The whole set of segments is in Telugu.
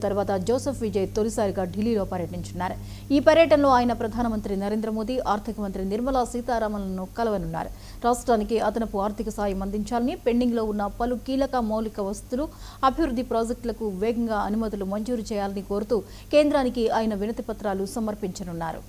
తర్వాత జోసెఫ్ విజయ్ తొలిసారిగా ఢిల్లీలో పర్యటించనున్నారు. ఈ పర్యటనలో ఆయన ప్రధానమంత్రి నరేంద్ర మోదీ, ఆర్థిక మంత్రి నిర్మలా సీతారామన్లను కలవనున్నారు. రాష్ట్రానికి అదనపు ఆర్థిక సాయం అందించాలని, పెండింగ్లో ఉన్న పలు కీలక మౌలిక వసతులు, అభివృద్ధి ప్రాజెక్టులకు వేగంగా అనుమతులు మంజూరు చేయాలని కోరుతూ కేంద్రానికి ఆయన వినతి పత్రాలు సమర్పించనున్నారు.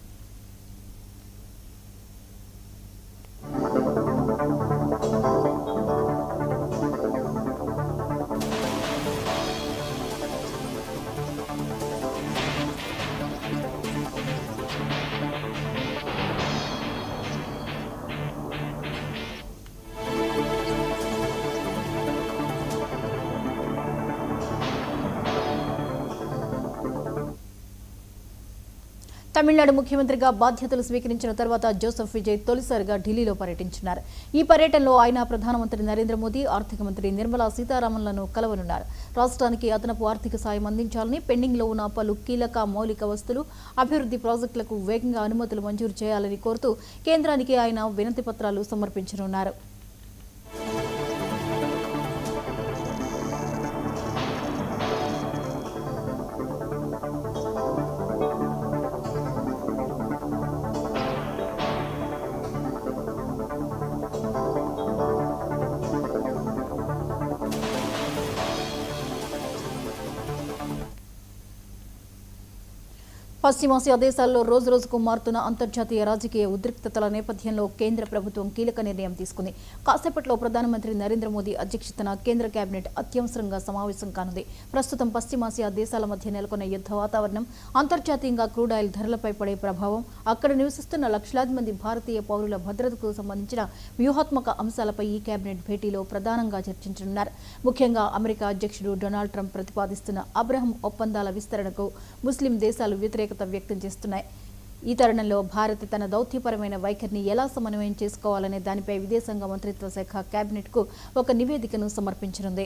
తమిళనాడు ముఖ్యమంత్రిగా బాధ్యతలు స్వీకరించిన తర్వాత జోసెఫ్ విజయ్ తొలిసారిగా ఢిల్లీలో పర్యటించనున్నారు. ఈ పర్యటనలో ఆయన ప్రధానమంత్రి నరేంద్ర మోదీ, ఆర్థిక మంత్రి నిర్మలా సీతారామన్లను కలవనున్నారు. రాష్ట్రానికి అదనపు ఆర్థిక సాయం అందించాలని, పెండింగ్లో ఉన్న పలు కీలక మౌలిక వసతులు, అభివృద్ధి ప్రాజెక్టులకు వేగంగా అనుమతులు మంజూరు చేయాలని కోరుతూ కేంద్రానికి ఆయన వినతి పత్రాలు సమర్పించనున్నారు. పశ్చిమాసియా దేశాల్లో రోజురోజుకు మారుతున్న అంతర్జాతీయ రాజకీయ ఉద్రిక్తతల నేపథ్యంలో కేంద్ర ప్రభుత్వం కీలక నిర్ణయం తీసుకుంది. కాసేపట్లో ప్రధానమంత్రి నరేంద్ర మోదీ అధ్యక్షతన కేంద్ర కేబినెట్ అత్యవసరంగా సమావేశం కానుంది. ప్రస్తుతం పశ్చిమాసియా దేశాల మధ్య నెలకొన్న యుద్ధ వాతావరణం, అంతర్జాతీయంగా క్రూడ్ ఆయిల్ ధరలపై పడే ప్రభావం, అక్కడ నివసిస్తున్న లక్షలాది మంది భారతీయ పౌరుల భద్రతకు సంబంధించిన వ్యూహాత్మక అంశాలపై ఈ కేబినెట్ భేటీలో ప్రధానంగా చర్చించనున్నారు. ముఖ్యంగా అమెరికా అధ్యక్షుడు డొనాల్డ్ ట్రంప్ ప్రతిపాదిస్తున్న అబ్రహం ఒప్పందాల విస్తరణకు ముస్లిం దేశాలు వ్యతిరేకత వ్యక్తం చేస్తున్నాయి. ఈ తరుణంలో భారత్ తన దౌత్యపరమైన వైఖరిని ఎలా సమన్వయం చేసుకోవాలనే దానిపై విదేశాంగ మంత్రిత్వ శాఖ కేబినెట్కు ఒక నివేదికను సమర్పించనుంది.